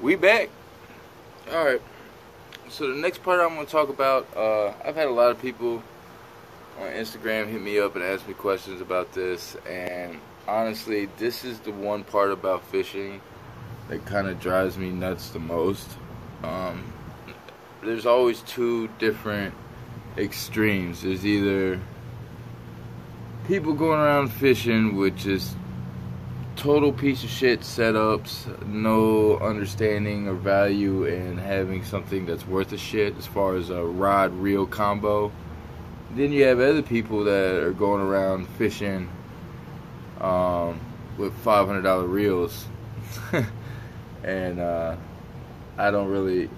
We back. Alright. So the next part I'm going to talk about, I've had a lot of people on Instagram hit me up and ask me questions about this, and honestly, this is the one part about fishing that kind of drives me nuts the most. There's always two different extremes. There's either people going around fishing with just total piece of shit setups, no understanding or value in having something that's worth a shit as far as a rod reel combo. Then you have other people that are going around fishing with $500 reels. And I don't really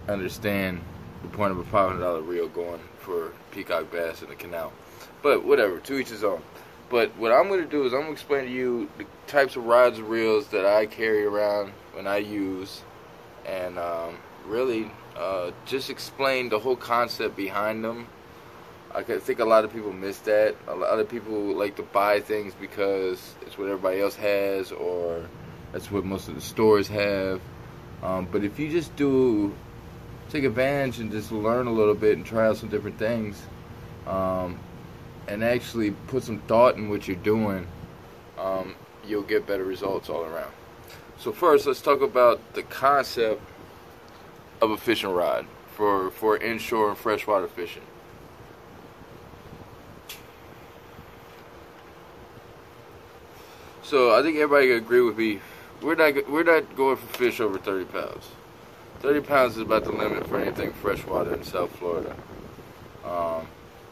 understand the point of a $500 reel going for peacock bass in the canal. But whatever, to each his own. But what I'm going to do is I'm going to explain to you the types of rods and reels that I carry around when I use, and really just explain the whole concept behind them. I think a lot of people miss that. A lot of people like to buy things because it's what everybody else has, or that's what most of the stores have. But if you just take advantage and just learn a little bit and try out some different things, and actually put some thought in what you're doing, you'll get better results all around. So first, let's talk about the concept of a fishing rod for inshore and freshwater fishing. So I think everybody can agree with me. We're not going for fish over 30 pounds. 30 pounds is about the limit for anything freshwater in South Florida.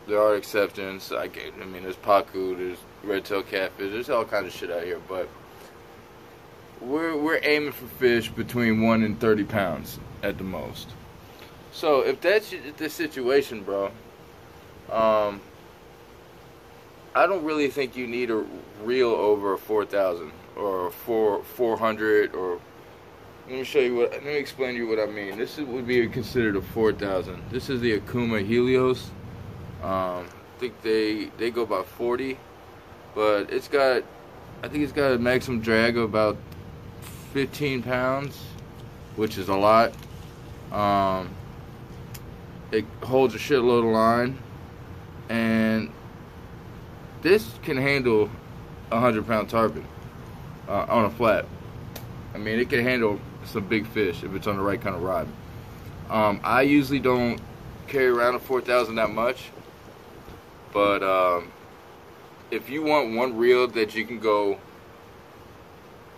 There are exceptions. I mean, there's pacu, there's red-tailed catfish, there's all kinds of shit out here. But we're aiming for fish between 1 and 30 pounds at the most. So if that's the situation, bro, I don't really think you need a reel over a 4,000 or a 400 or. Let me explain to you what I mean. This would be considered a 4,000. This is the Akuma Helios. I think they go about 40, but I think it's got a maximum drag of about 15 pounds, which is a lot. It holds a shitload of line, and this can handle 100-pound tarpon on a flat. I mean, it can handle some big fish if it's on the right kind of rod. I usually don't carry around a 4,000 that much, but if you want one reel that you can go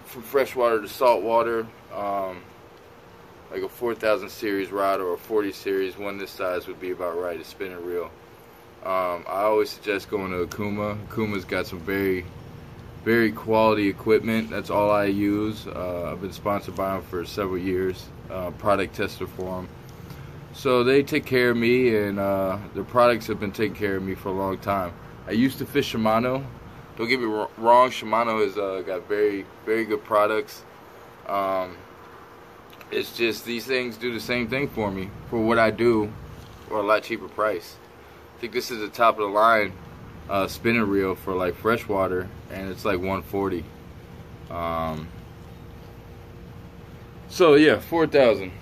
from freshwater to saltwater, like a 4,000 series rod or a 40 series, one this size would be about right, a spinning reel. I always suggest going to Akuma. Akuma's got some very quality equipment. That's all I use. I've been sponsored by them for several years. Product tester for them. So they take care of me, and their products have been taking care of me for a long time. I used to fish Shimano. Don't get me wrong, Shimano has got very good products. It's just these things do the same thing for me, for what I do, for a lot cheaper price. I think this is the top of the line spinning reel for like freshwater, and it's like 140. So yeah, 4,000.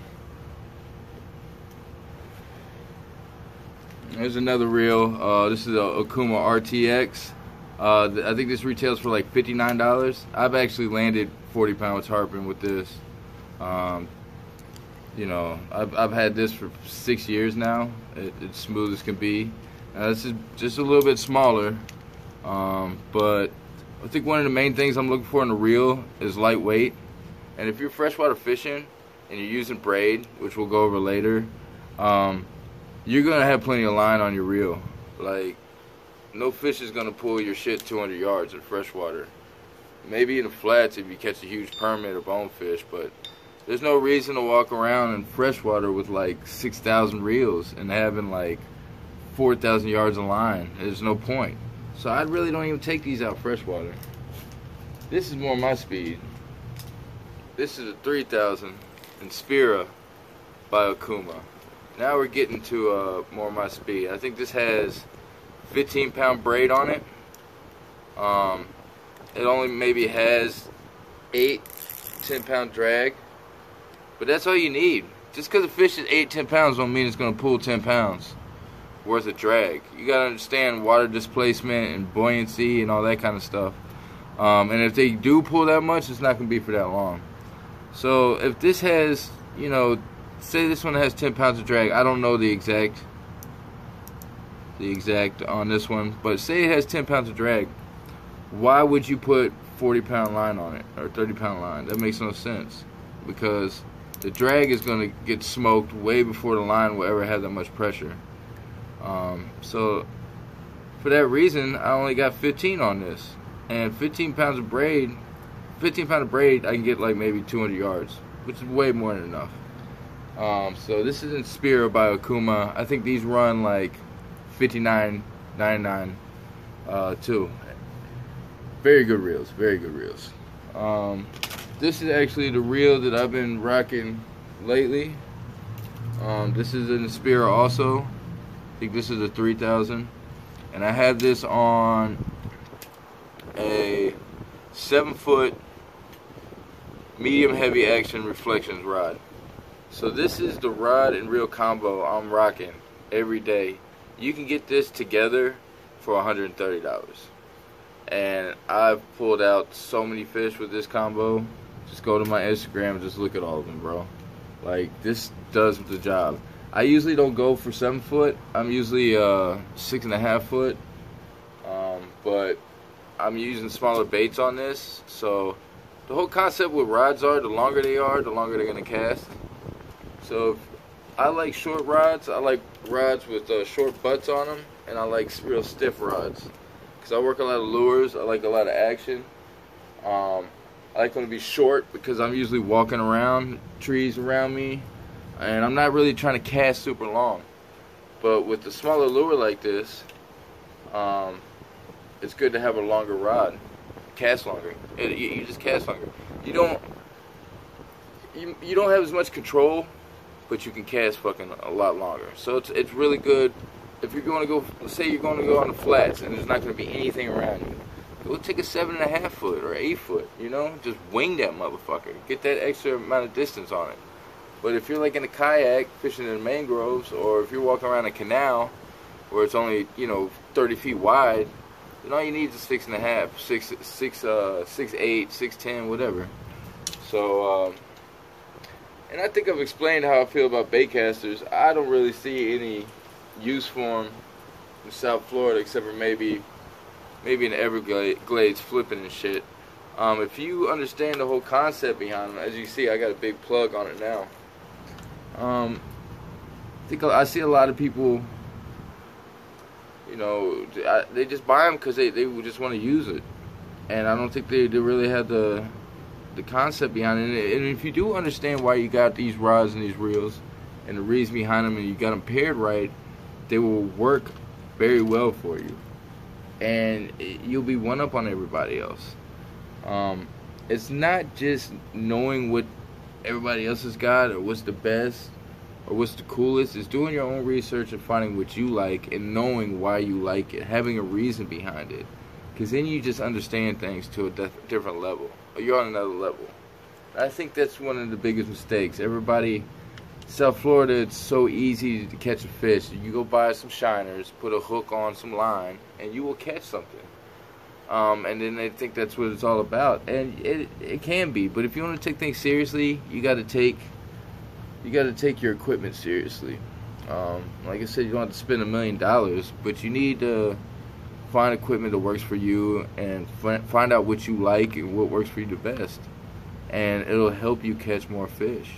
There's another reel. This is a Akuma RTX. I think this retails for like $59. I've actually landed 40-pound tarpon with this. You know, I've had this for 6 years now. It's smooth as can be. This is just a little bit smaller, but I think one of the main things I'm looking for in a reel is lightweight. And if you're freshwater fishing and you're using braid, which we'll go over later, you're gonna have plenty of line on your reel. Like, no fish is gonna pull your shit 200 yards in freshwater. Maybe in the flats if you catch a huge permit or bonefish, but there's no reason to walk around in freshwater with like 6,000 reels and having like 4,000 yards of line. There's no point. So I really don't even take these out freshwater. This is more my speed. This is a 3,000 Inspira by Akuma. Now we're getting to more my speed. I think this has 15-pound braid on it. It only maybe has 10-pound drag. But that's all you need. Just because a fish is 8-10 pounds don't mean it's going to pull 10 pounds worth of drag. You got to understand water displacement and buoyancy and all that kind of stuff. And if they do pull that much, it's not going to be for that long. So if this has, you know, say this one has 10 pounds of drag. I don't know the exact on this one, but say it has 10 pounds of drag. Why would you put 40-pound line on it or 30-pound line? That makes no sense, because the drag is going to get smoked way before the line will ever have that much pressure. So for that reason, I only got 15 on this, and 15 pounds of braid, 15 pound of braid, I can get like maybe 200 yards, which is way more than enough. So this is in Spiro by Okuma. I think these run like $59.99 too. Very good reels, very good reels. This is actually the reel that I've been rocking lately. This is in Spiro also. I think this is a 3000, and I have this on a 7-foot medium heavy action reflections rod. So this is the rod and reel combo I'm rocking every day. You can get this together for $130, and I've pulled out so many fish with this combo. Just go to my Instagram and just look at all of them, bro. Like, this does the job. I usually don't go for 7 foot. I'm usually 6.5 foot, but I'm using smaller baits on this. So the whole concept with rods are, the longer they are, the longer they're gonna cast. So if I like short rods. I like rods with short butts on them, and I like real stiff rods because I work a lot of lures. I like a lot of action. I like them to be short because I'm usually walking around, trees around me, and I'm not really trying to cast super long. But with the smaller lure like this, it's good to have a longer rod, cast longer. You just cast longer. You don't have as much control, but you can cast fucking a lot longer. So it's really good if you're going to go. Say you're going to go on the flats and there's not going to be anything around you. Go take a 7.5 foot or 8 foot. You know, just wing that motherfucker. Get that extra amount of distance on it. But if you're like in a kayak fishing in the mangroves, or if you're walking around a canal where it's only 30 feet wide, then all you need is a 6.5, 6'8", 6'10", whatever. So, and I think I've explained how I feel about baitcasters. I don't really see any use for them in South Florida except for maybe in the Everglades flipping and shit. If you understand the whole concept behind them, as you see, I got a big plug on it now. I think I see a lot of people, they just buy them because they just want to use it, and I don't think they really have the concept behind it. And if you do understand why you got these rods and these reels and the reason behind them, and you got them paired right, they will work very well for you, and you'll be one up on everybody else. It's not just knowing what everybody else has got or what's the best or what's the coolest. It's doing your own research and finding what you like and knowing why you like it, having a reason behind it, because then you just understand things to a different level, or you're on another level. I think that's one of the biggest mistakes. Everybody, South Florida, it's so easy to catch a fish. You go buy some shiners, put a hook on some line, and you will catch something. And then they think that's what it's all about, and it can be. But if you want to take things seriously, you got to take your equipment seriously. Like I said, you don't have to spend $1 million, but you need to find equipment that works for you and find out what you like and what works for you the best, and it'll help you catch more fish.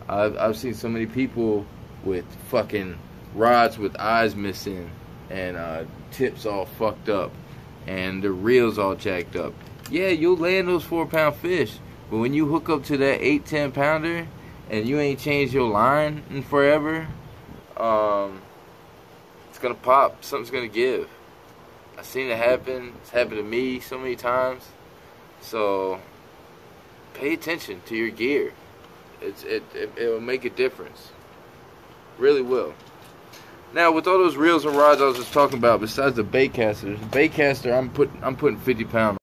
I've seen so many people with fucking rods with eyes missing and tips all fucked up and the reels all jacked up. Yeah, you'll land those 4-pound fish, but when you hook up to that 8-10 pounder and you ain't changed your line in forever, it's gonna pop. Something's gonna give. I've seen it happen. It's happened to me so many times. So pay attention to your gear. It'll make a difference. Really will. Now, with all those reels and rods I was just talking about, besides the baitcaster, I'm putting 50 pound